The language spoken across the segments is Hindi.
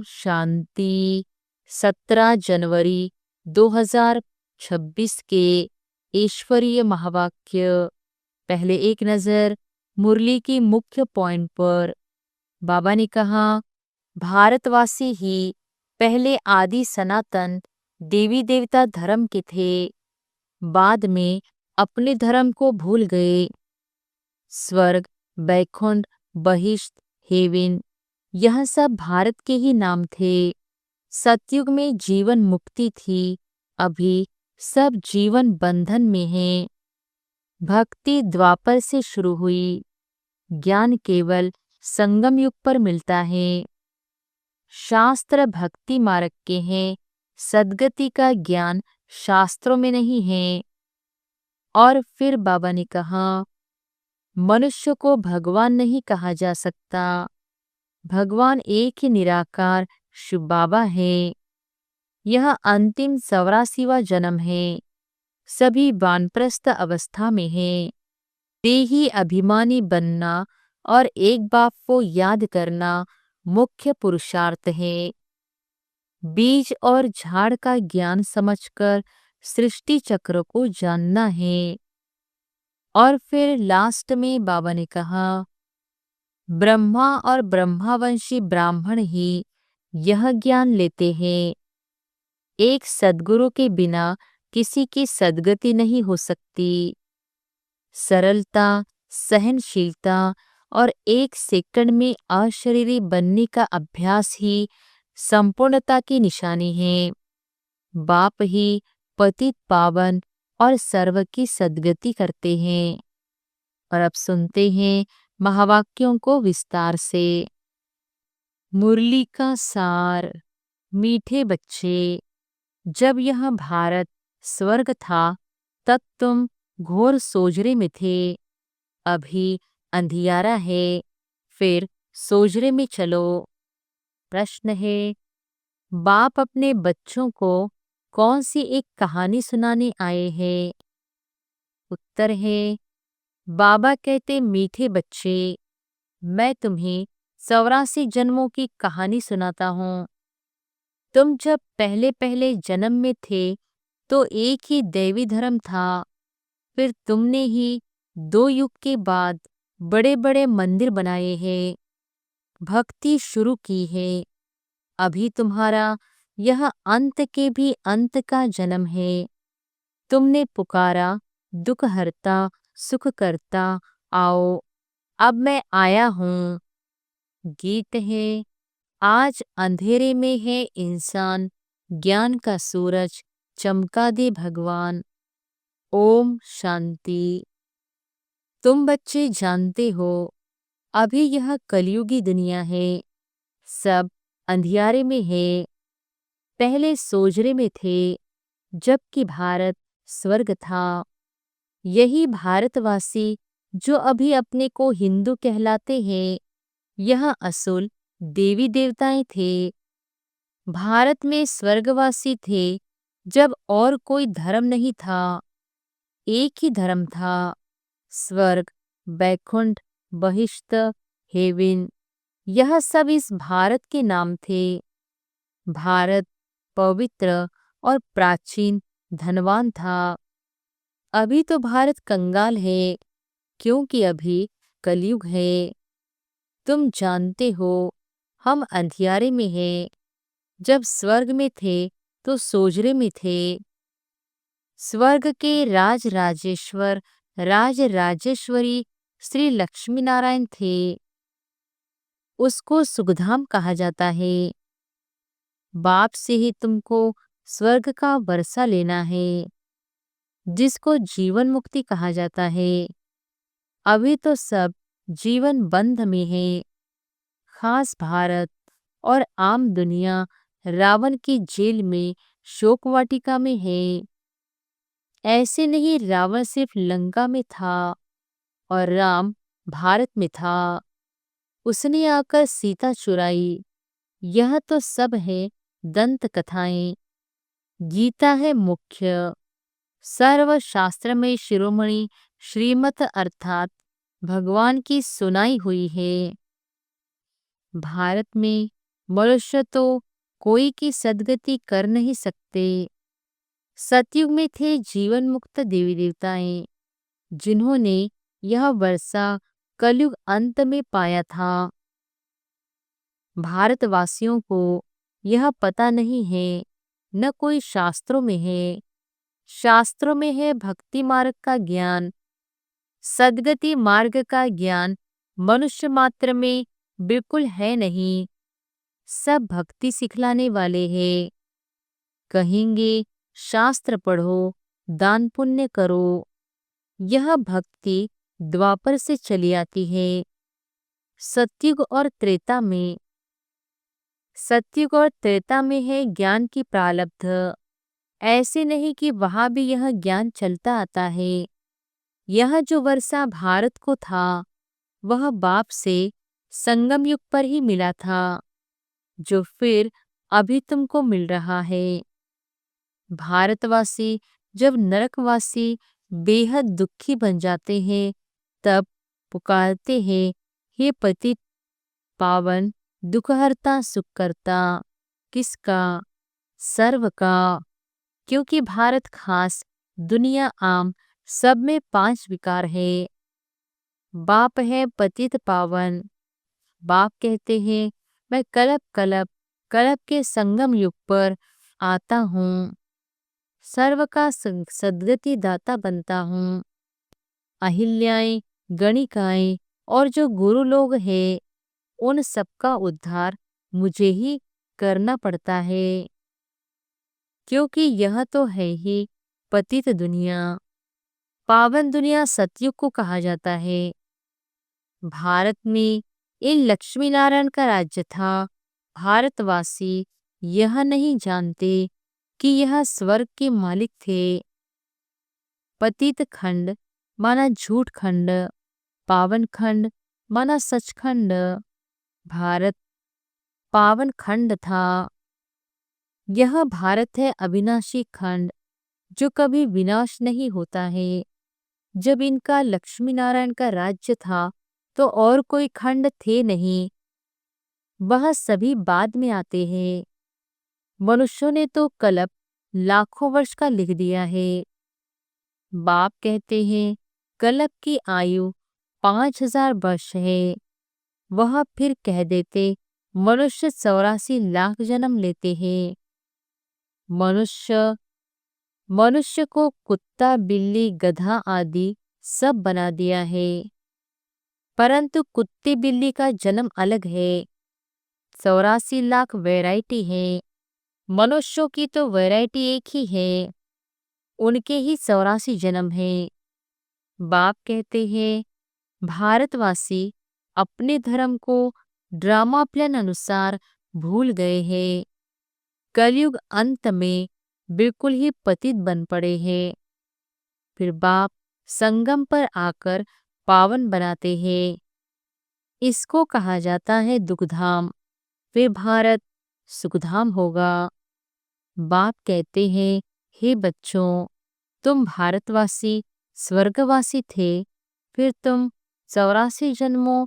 शांति। 17 जनवरी 2026 के ईश्वरीय महावाक्य। पहले एक नज़र मुरली की मुख्य पॉइंट पर। बाबा ने कहा, भारतवासी ही पहले आदि सनातन देवी देवता धर्म के थे, बाद में अपने धर्म को भूल गए। स्वर्ग, बैकुंठ, बहिष्ठ, हेवन, यह सब भारत के ही नाम थे। सतयुग में जीवन मुक्ति थी, अभी सब जीवन बंधन में है। भक्ति द्वापर से शुरू हुई, ज्ञान केवल संगम युग पर मिलता है। शास्त्र भक्ति मार्ग के हैं, सद्गति का ज्ञान शास्त्रों में नहीं है। और फिर बाबा ने कहा, मनुष्य को भगवान नहीं कहा जा सकता, भगवान एक ही निराकार शिव बाबा है। यह अंतिम 84वां जन्म है, सभी वानप्रस्थ अवस्था में है। देही अभिमानी बनना और एक बाप को याद करना मुख्य पुरुषार्थ है। बीज और झाड़ का ज्ञान समझकर सृष्टि चक्र को जानना है। और फिर लास्ट में बाबा ने कहा, ब्रह्मा और ब्रह्मावंशी ब्राह्मण ही यह ज्ञान लेते हैं। एक सद्गुरु के बिना किसी की सद्गति नहीं हो सकती। सरलता, सहनशीलता और एक सेकंड में अशरीरी बनने का अभ्यास ही संपूर्णता की निशानी है। बाप ही पतित पावन और सर्व की सद्गति करते हैं। और अब सुनते हैं महावाक्यों को विस्तार से। मुरली का सार। मीठे बच्चे, जब यह भारत स्वर्ग था तब तुम घोर सोजरे में थे। अभी अंधियारा है, फिर सोजरे में चलो। प्रश्न है, बाप अपने बच्चों को कौन सी एक कहानी सुनाने आए हैं? उत्तर है, बाबा कहते, मीठे बच्चे, मैं तुम्हें 84 जन्मों की कहानी सुनाता हूँ। तुम जब पहले पहले जन्म में थे तो एक ही दैवी धर्म था, फिर तुमने ही 2 युग के बाद बड़े बड़े मंदिर बनाए हैं, भक्ति शुरू की है। अभी तुम्हारा यह अंत के भी अंत का जन्म है। तुमने पुकारा, दुख हरता सुख करता आओ, अब मैं आया हूँ। गीत है, आज अंधेरे में है इंसान, ज्ञान का सूरज चमका दे भगवान। ओम शांति। तुम बच्चे जानते हो, अभी यह कलयुगी दुनिया है, सब अंधियारे में है। पहले सोजरे में थे, जबकि भारत स्वर्ग था। यही भारतवासी जो अभी अपने को हिंदू कहलाते हैं, यह असुल देवी देवताएं थे। भारत में स्वर्गवासी थे जब और कोई धर्म नहीं था, एक ही धर्म था। स्वर्ग, बैकुंठ, बहिष्ठ, हेवन, यह सब इस भारत के नाम थे। भारत पवित्र और प्राचीन धनवान था। अभी तो भारत कंगाल है, क्योंकि अभी कलयुग है। तुम जानते हो, हम अंधियारे में हैं। जब स्वर्ग में थे तो सोजरे में थे। स्वर्ग के राज राजेश्वर राज राजेश्वरी श्री लक्ष्मी नारायण थे। उसको सुखधाम कहा जाता है। बाप से ही तुमको स्वर्ग का वर्षा लेना है, जिसको जीवन मुक्ति कहा जाता है। अभी तो सब जीवन बंध में है। खास भारत और आम दुनिया रावण की जेल में शोक वाटिका में है। ऐसे नहीं, रावण सिर्फ लंका में था और राम भारत में था। उसने आकर सीता चुराई। यह तो सब है दंत कथाएं। गीता है मुख्य। सर्व शास्त्र में शिरोमणि श्रीमत अर्थात भगवान की सुनाई हुई है। भारत में मनुष्य तो कोई की सद्गति कर नहीं सकते। सतयुग में थे जीवन मुक्त देवी देवताएं, जिन्होंने यह वर्षा कलयुग अंत में पाया था। भारतवासियों को यह पता नहीं है, न कोई शास्त्रों में है। शास्त्रों में है भक्ति मार्ग का ज्ञान, सद्गति मार्ग का ज्ञान मनुष्य मात्र में बिल्कुल है नहीं। सब भक्ति सिखलाने वाले हैं। कहेंगे शास्त्र पढ़ो, दान पुण्य करो। यह भक्ति द्वापर से चली आती है। सतयुग और त्रेता में है ज्ञान की प्रारब्ध। ऐसे नहीं कि वहां भी यह ज्ञान चलता आता है। यह जो वर्षा भारत को था, वह बाप से संगम युग पर ही मिला था, जो फिर अभी तुमको मिल रहा है। भारतवासी जब नरकवासी बेहद दुखी बन जाते हैं, तब पुकारते हैं, हे पतित पावन दुखहर्ता सुखकर्ता। किसका? सर्व का। क्योंकि भारत खास, दुनिया आम, सब में 5 विकार है। बाप है पतित पावन। बाप कहते हैं, मैं कलप के संगम युग पर आता हूँ, सर्व का सद्गति दाता बनता हूँ। अहिल्याएं, गणिकाएं और जो गुरु लोग हैं, उन सबका उद्धार मुझे ही करना पड़ता है, क्योंकि यह तो है ही पतित दुनिया। पावन दुनिया सतयुग को कहा जाता है। भारत में इन लक्ष्मी नारायण का राज्य था। भारतवासी यह नहीं जानते कि यह स्वर्ग के मालिक थे। पतित खंड माना झूठ खंड, पावन खंड माना सचखंड। भारत पावन खंड था। यह भारत है अविनाशी खंड, जो कभी विनाश नहीं होता है। जब इनका लक्ष्मी नारायण का राज्य था, तो और कोई खंड थे नहीं। वह सभी बाद में आते हैं। मनुष्यों ने तो कल्प लाखों वर्ष का लिख दिया है। बाप कहते हैं, कल्प की आयु 5000 वर्ष है। वह फिर कह देते, मनुष्य 84 लाख जन्म लेते हैं। मनुष्य को कुत्ता, बिल्ली, गधा आदि सब बना दिया है, परंतु कुत्ते बिल्ली का जन्म अलग है। 84 लाख वैरायटी है। मनुष्यों की तो वैरायटी एक ही है, उनके ही 84 जन्म है। बाप कहते हैं, भारतवासी अपने धर्म को ड्रामा प्लान अनुसार भूल गए हैं। कलयुग अंत में बिल्कुल ही पतित बन पड़े हैं। फिर बाप संगम पर आकर पावन बनाते हैं। इसको कहा जाता है दुखधाम। फिर भारत सुखधाम होगा। बाप कहते हैं, हे बच्चों, तुम भारतवासी स्वर्गवासी थे, फिर तुम 84 जन्मों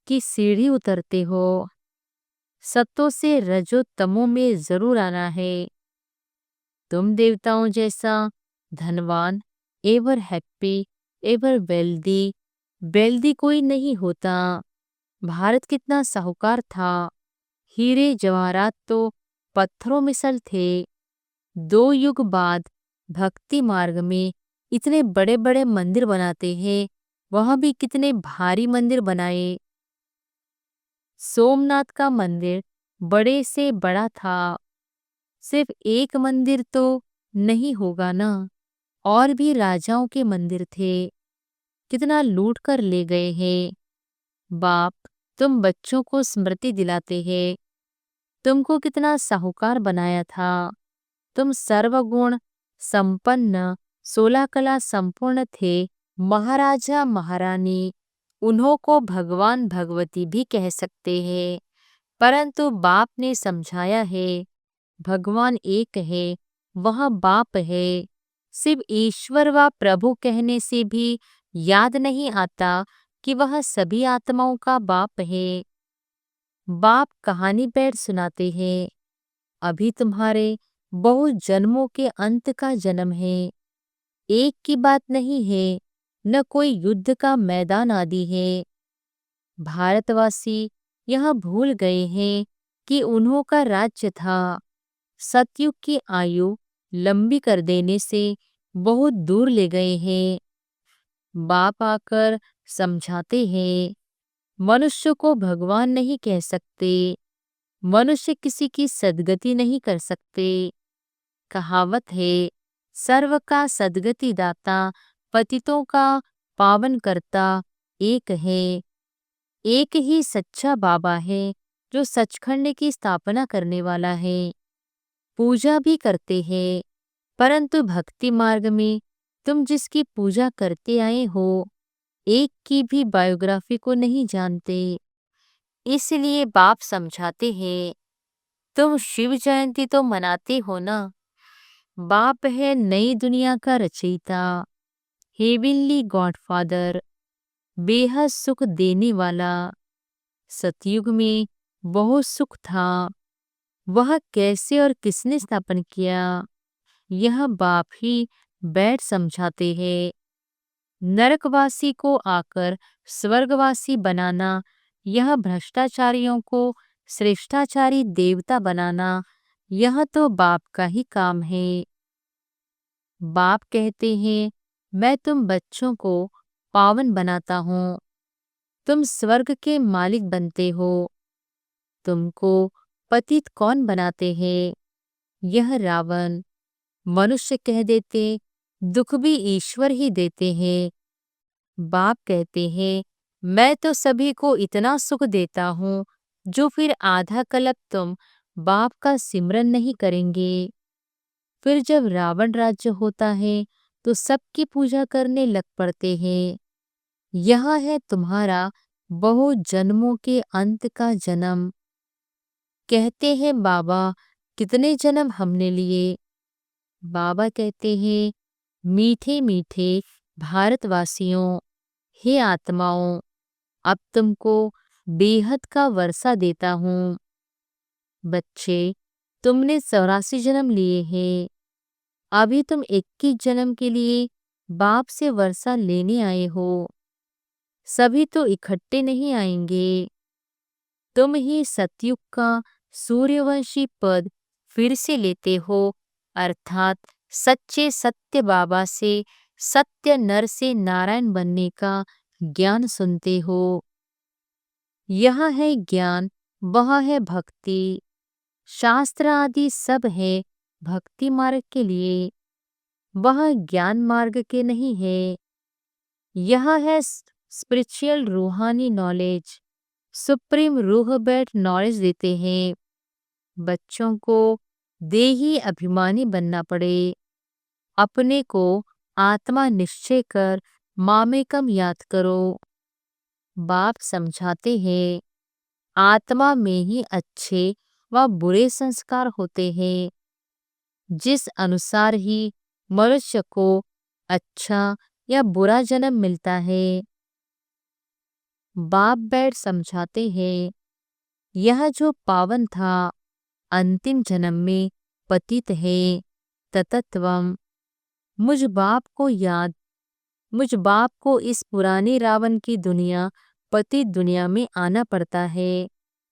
की सीढ़ी उतरते हो। सत्तों से रजो तमो में जरूर आना है। तुम देवताओं जैसा धनवान, एवर हैप्पी, एवर वेल्दी कोई नहीं होता। भारत कितना साहूकार था। हीरे जवाहरात तो पत्थरों मिसल थे। 2 युग बाद भक्ति मार्ग में इतने बड़े बड़े मंदिर बनाते हैं। वह भी कितने भारी मंदिर बनाए। सोमनाथ का मंदिर बड़े से बड़ा था। सिर्फ एक मंदिर तो नहीं होगा ना, और भी राजाओं के मंदिर थे। कितना लूट कर ले गए हैं। बाप तुम बच्चों को स्मृति दिलाते हैं, तुमको कितना साहूकार बनाया था। तुम सर्वगुण संपन्न, 16 कला संपूर्ण थे। महाराजा महारानी, उन्हों को भगवान भगवती भी कह सकते हैं। परंतु बाप ने समझाया है, भगवान एक है, वह बाप है। सिर्फ ईश्वर व प्रभु कहने से भी याद नहीं आता कि वह सभी आत्माओं का बाप है। बाप कहानी बैठ सुनाते हैं। अभी तुम्हारे बहुत जन्मों के अंत का जन्म है। एक की बात नहीं है, न कोई युद्ध का मैदान आदि है। भारतवासी यह भूल गए हैं कि उन्हों का राज्य था। सतयुग की आयु लंबी कर देने से बहुत दूर ले गए हैं। बाप आकर समझाते हैं, मनुष्य को भगवान नहीं कह सकते। मनुष्य किसी की सद्गति नहीं कर सकते। कहावत है, सर्व का सद्गति दाता, पतितों का पावन करता एक है। एक ही सच्चा बाबा है जो सचखंड की स्थापना करने वाला है। पूजा भी करते हैं, परंतु भक्ति मार्ग में तुम जिसकी पूजा करते आए हो, एक की भी बायोग्राफी को नहीं जानते। इसलिए बाप समझाते हैं, तुम शिव जयंती तो मनाते हो ना। बाप है नई दुनिया का रचयिता, हेविनली गॉडफादर, बेहद सुख देने वाला। सतयुग में बहुत सुख था, वह कैसे और किसने स्थापन किया, यह बाप ही बैठ समझाते हैं। नरकवासी को आकर स्वर्गवासी बनाना, यह भ्रष्टाचारियों को श्रेष्ठाचारी देवता बनाना, यह तो बाप का ही काम है। बाप कहते हैं, मैं तुम बच्चों को पावन बनाता हूँ। तुम स्वर्ग के मालिक बनते हो। तुमको पतित कौन बनाते हैं? यह रावण। मनुष्य कह देते, दुख भी ईश्वर ही देते हैं। बाप कहते हैं, मैं तो सभी को इतना सुख देता हूँ जो फिर आधा कल्प तुम बाप का सिमरन नहीं करेंगे। फिर जब रावण राज्य होता है तो सबकी पूजा करने लग पड़ते हैं। यह है तुम्हारा बहुत जन्मों के अंत का जन्म। कहते हैं बाबा, कितने जन्म हमने लिए? बाबा कहते हैं, मीठे मीठे भारतवासियों, हे आत्माओं, अब तुमको बेहद का वर्षा देता हूँ। बच्चे, तुमने 84 जन्म लिए हैं। अभी तुम 21 जन्म के लिए बाप से वर्षा लेने आए हो। सभी तो इकट्ठे नहीं आएंगे। तुम ही सतयुग का सूर्यवंशी पद फिर से लेते हो, अर्थात सच्चे सत्य बाबा से, सत्य नर से नारायण बनने का ज्ञान सुनते हो। यह है ज्ञान, वह है भक्ति। शास्त्र आदि सब है भक्ति मार्ग के लिए, वह ज्ञान मार्ग के नहीं है। यह है स्पिरिचुअल रूहानी नॉलेज। सुप्रीम रूह बैठ नॉलेज देते हैं। बच्चों को देही अभिमानी बनना पड़े। अपने को आत्मा निश्चय कर मामेकम याद करो। बाप समझाते हैं, आत्मा में ही अच्छे व बुरे संस्कार होते हैं। जिस अनुसार ही मनुष्य को अच्छा या बुरा जन्म मिलता है। बाप बैठ समझाते हैं, यह जो पावन था अंतिम जन्म में पतित है ततत्वम। मुझ बाप को इस पुरानी रावण की दुनिया, पतित दुनिया में आना पड़ता है।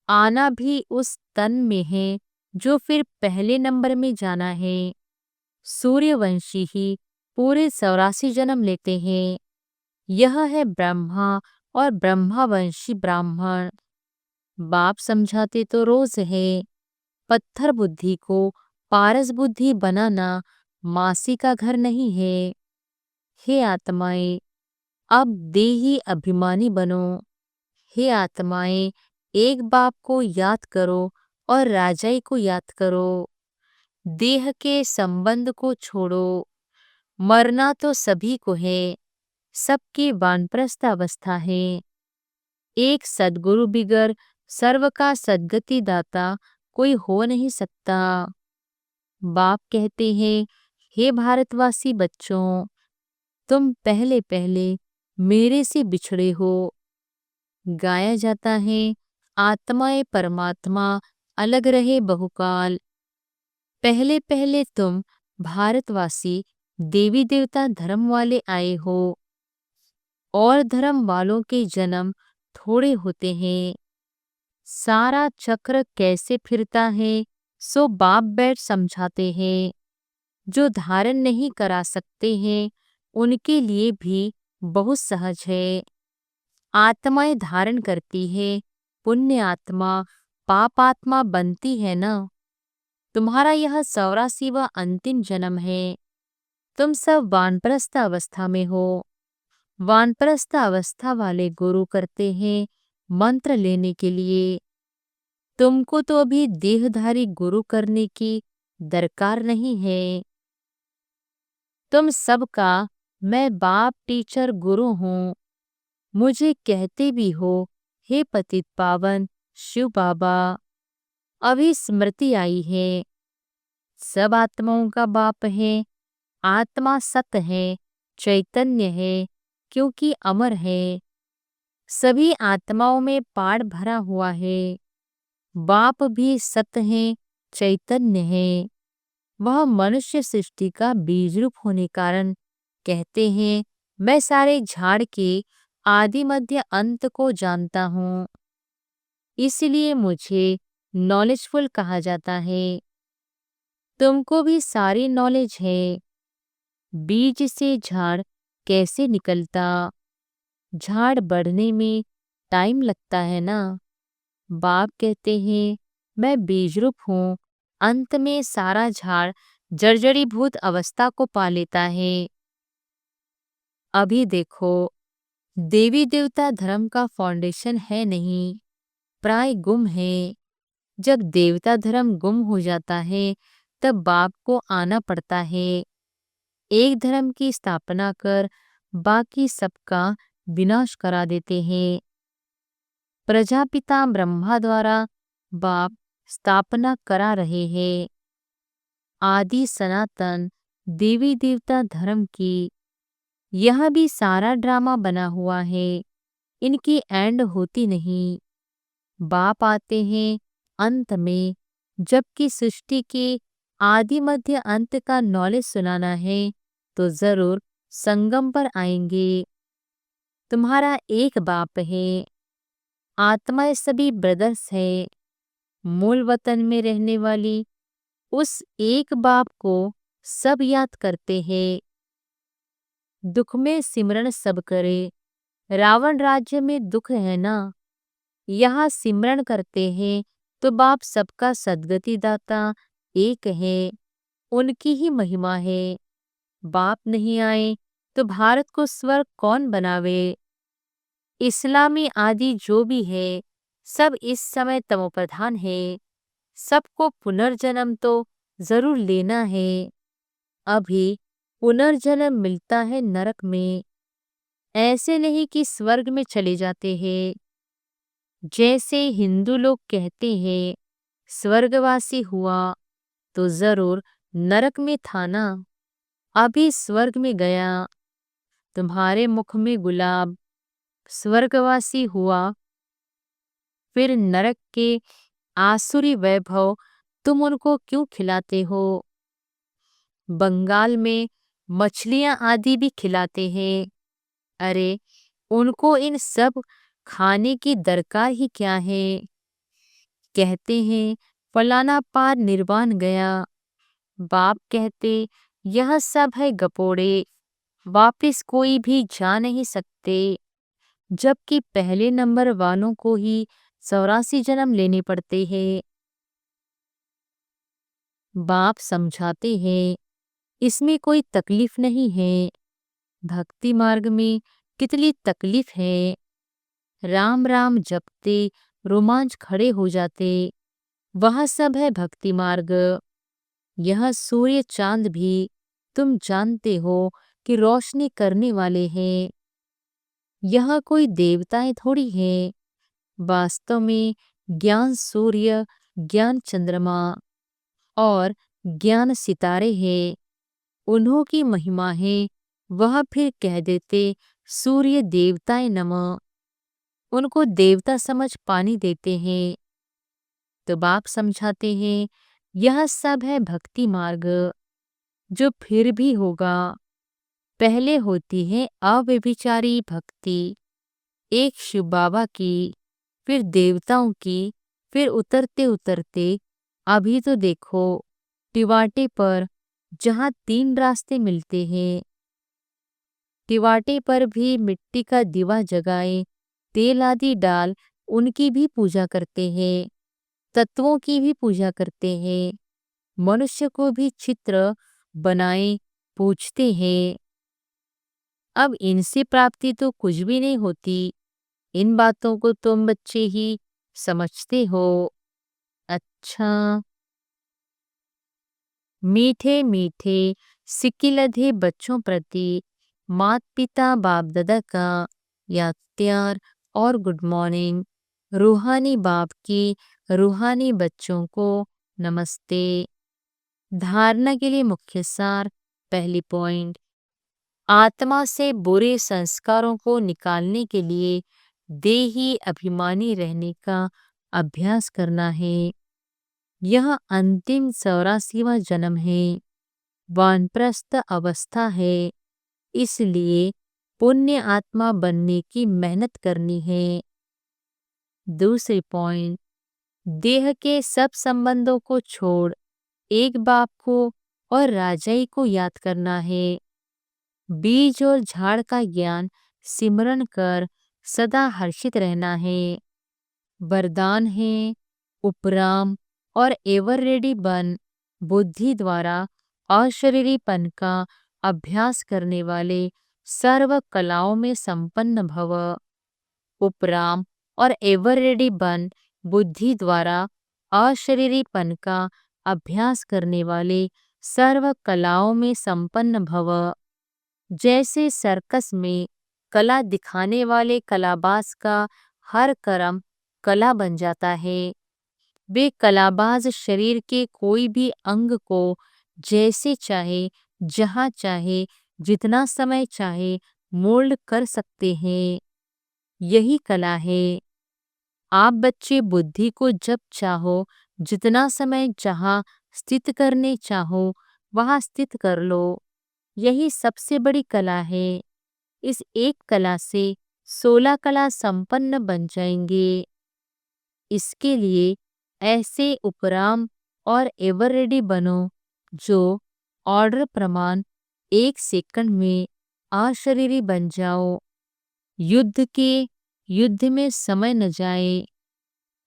आना भी उस तन में है जो फिर पहले नंबर में जाना है। सूर्यवंशी ही पूरे 84 जन्म लेते हैं। यह है ब्रह्मा और ब्रह्मावंशी ब्राह्मण। बाप समझाते तो रोज है, पत्थर बुद्धि को पारस बुद्धि बनाना मासी का घर नहीं है। हे आत्माएं, अब देही अभिमानी बनो। हे आत्माएं, एक बाप को याद करो और राजाई को याद करो। देह के संबंध को छोड़ो। मरना तो सभी को है, सबकी वानप्रस्थ अवस्था है। एक सद्गुरु बिगर सर्व का सद्गति दाता कोई हो नहीं सकता। बाप कहते हैं, हे भारतवासी बच्चों, तुम पहले मेरे से बिछड़े हो। गाया जाता है, आत्माएं परमात्मा अलग रहे बहुकाल। पहले पहले तुम भारतवासी देवी देवता धर्म वाले आए हो, और धर्म वालों के जन्म थोड़े होते हैं। सारा चक्र कैसे फिरता है सो बाप बैठ समझाते हैं। जो धारण नहीं करा सकते हैं उनके लिए भी बहुत सहज है। आत्माएं धारण करती है, पुण्य आत्मा पाप आत्मा बनती है ना। तुम्हारा यह 84वां अंतिम जन्म है। तुम सब वानप्रस्थ अवस्था में हो। वानप्रस्थ अवस्था वाले गुरु करते हैं मंत्र लेने के लिए। तुमको तो अभी देहधारी गुरु करने की दरकार नहीं है। तुम सबका मैं बाप टीचर गुरु हूँ। मुझे कहते भी हो हे पतित पावन शिव बाबा। अभी स्मृति आई है, सब आत्माओं का बाप है। आत्मा सत्य है, चैतन्य है, क्योंकि अमर है। सभी आत्माओं में पाठ भरा हुआ है। बाप भी सत्य है, चैतन्य है। वह मनुष्य सृष्टि का बीज रूप होने कारण कहते हैं मैं सारे झाड़ के आदि मध्य अंत को जानता हूँ। इसलिए मुझे नॉलेजफुल कहा जाता है। तुमको भी सारी नॉलेज है। बीज से झाड़ कैसे निकलता? झाड़ बढ़ने में टाइम लगता है ना। बाप कहते हैं मैं बीजरूप हूँ। अंत में सारा झाड़ जर्जरीभूत अवस्था को पा लेता है। अभी देखो, देवी देवता धर्म का फाउंडेशन है नहीं, प्राय गुम है। जब देवता धर्म गुम हो जाता है तब बाप को आना पड़ता है। एक धर्म की स्थापना कर बाकी सबका विनाश करा देते हैं। प्रजापिता ब्रह्मा द्वारा बाप स्थापना करा रहे हैं। आदि सनातन देवी देवता धर्म की यह भी सारा ड्रामा बना हुआ है। इनकी एंड होती नहीं। बाप आते हैं अंत में, जबकि सृष्टि के आदि मध्य अंत का नॉलेज सुनाना है तो जरूर संगम पर आएंगे। तुम्हारा एक बाप है। आत्माएं सभी ब्रदर्स है। मूल वतन में रहने वाली उस एक बाप को सब याद करते हैं। दुख में सिमरन सब करे। रावण राज्य में दुख है ना, यहाँ सिमरन करते हैं तो बाप सबका सद्गति दाता एक है। उनकी ही महिमा है। बाप नहीं आए तो भारत को स्वर्ग कौन बनावे? इस्लामी आदि जो भी है सब इस समय तमोप्रधान है। सबको पुनर्जन्म तो जरूर लेना है। अभी पुनर्जन्म मिलता है नरक में, ऐसे नहीं कि स्वर्ग में चले जाते हैं। जैसे हिंदू लोग कहते हैं स्वर्गवासी हुआ तो जरूर नरक में था ना। अभी स्वर्ग में गया। तुम्हारे मुख में गुलाब स्वर्गवासी हुआ, फिर नरक के आसुरी वैभव तुम उनको क्यों खिलाते हो? बंगाल में मछलियां आदि भी खिलाते हैं। अरे उनको इन सब खाने की दरकार ही क्या है? कहते हैं फलाना पार निर्वाण गया। बाप कहते यह सब है गपोड़े, वापिस कोई भी जा नहीं सकते। जबकि पहले नंबर वालों को ही 84 जन्म लेने पड़ते हैं। बाप समझाते हैं इसमें कोई तकलीफ नहीं है। भक्ति मार्ग में कितनी तकलीफ है। राम राम जपते रोमांच खड़े हो जाते। वह सब है भक्ति मार्ग। यह सूर्य चांद भी तुम जानते हो कि रोशनी करने वाले हैं। यह कोई देवताएं थोड़ी हैं। वास्तव में ज्ञान सूर्य, ज्ञान चंद्रमा और ज्ञान सितारे हैं। उन्हों की महिमा है। वह फिर कह देते सूर्य देवताएं नमः। उनको देवता समझ पानी देते हैं। तो बाप समझाते हैं, यह सब है भक्ति मार्ग, जो फिर भी होगा। पहले होती है अव्यभिचारी भक्ति, एक शिव बाबा की, फिर देवताओं की, फिर उतरते उतरते अभी तो देखो टिवाटे पर, जहाँ 3 रास्ते मिलते हैं, टिवाटे पर भी मिट्टी का दिवा जगाए, तेल आदि डाल उनकी भी पूजा करते हैं, तत्वों की भी पूजा करते हैं, मनुष्य को भी चित्र बनाए पूजते हैं। अब इनसे प्राप्ति तो कुछ भी नहीं होती। इन बातों को तुम बच्चे ही समझते हो। अच्छा, मीठे मीठे सिकिलधे बच्चों प्रति माता पिता बाप दादा का याद प्यार और गुड मॉर्निंग। रूहानी बाप की रूहानी बच्चों को नमस्ते। धारणा के लिए मुख्य सार, पहली पॉइंट, आत्मा से बुरे संस्कारों को निकालने के लिए देही अभिमानी रहने का अभ्यास करना है। यह अंतिम 84वां जन्म है, वानप्रस्थ अवस्था है, इसलिए पुण्य आत्मा बनने की मेहनत करनी है। दूसरी पॉइंट, देह के सब संबंधों को छोड़ एक बाप को और राजाई को याद करना है। बीज और झाड़ का ज्ञान सिमरन कर सदा हर्षित रहना है। वरदान है, उपराम और एवर रेडी बन बुद्धि द्वारा अशरीरीपन का अभ्यास करने वाले सर्व कलाओं में संपन्न भव। उपराम और एवर रेडी बन बुद्धि द्वारा अशरीरीपन का अभ्यास करने वाले सर्व कलाओं में संपन्न भव। जैसे सर्कस में कला दिखाने वाले कलाबाज का हर कर्म कला बन जाता है, वे कलाबाज शरीर के कोई भी अंग को जैसे चाहे, जहाँ चाहे, जितना समय चाहे मोल्ड कर सकते हैं। यही कला है। आप बच्चे बुद्धि को जब चाहो, जितना समय जहाँ स्थित करने चाहो वहाँ स्थित कर लो। यही सबसे बड़ी कला है। इस एक कला से 16 कला संपन्न बन जाएंगे। इसके लिए ऐसे उपराम और एवर रेडी बनो जो ऑर्डर प्रमाण 1 सेकंड में अशरीरी बन जाओ। युद्ध में समय न जाए।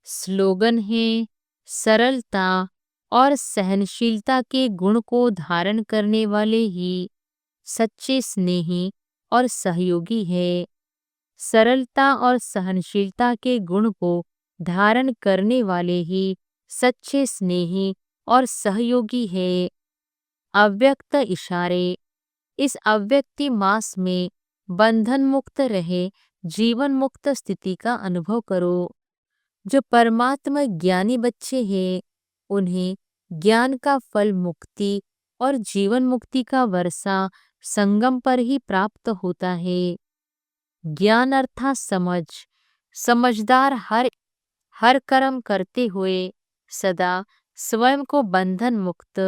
स्लोगन है, सरलता और सहनशीलता के गुण को धारण करने वाले ही सच्चे स्नेही और सहयोगी है। सरलता और सहनशीलता के गुण को धारण करने वाले ही सच्चे स्नेही और सहयोगी है। अव्यक्त इशारे, इस अव्यक्ति मास में बंधन मुक्त रहे जीवन मुक्त स्थिति का अनुभव करो। जो परमात्मा ज्ञानी बच्चे हैं, उन्हें ज्ञान का फल मुक्ति और जीवन मुक्ति का वर्षा संगम पर ही प्राप्त होता है। ज्ञान अर्थात समझ। समझदार हर कर्म करते हुए सदा स्वयं को बंधन मुक्त,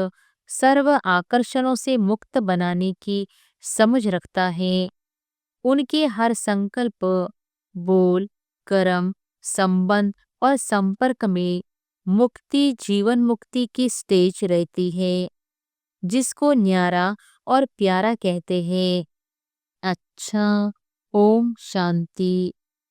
सर्व आकर्षणों से मुक्त बनाने की समझ रखता है। उनके हर संकल्प, बोल, कर्म, संबंध और संपर्क में मुक्ति जीवन मुक्ति की स्टेज रहती है, जिसको न्यारा और प्यारा कहते हैं। अच्छा, ओम शांति।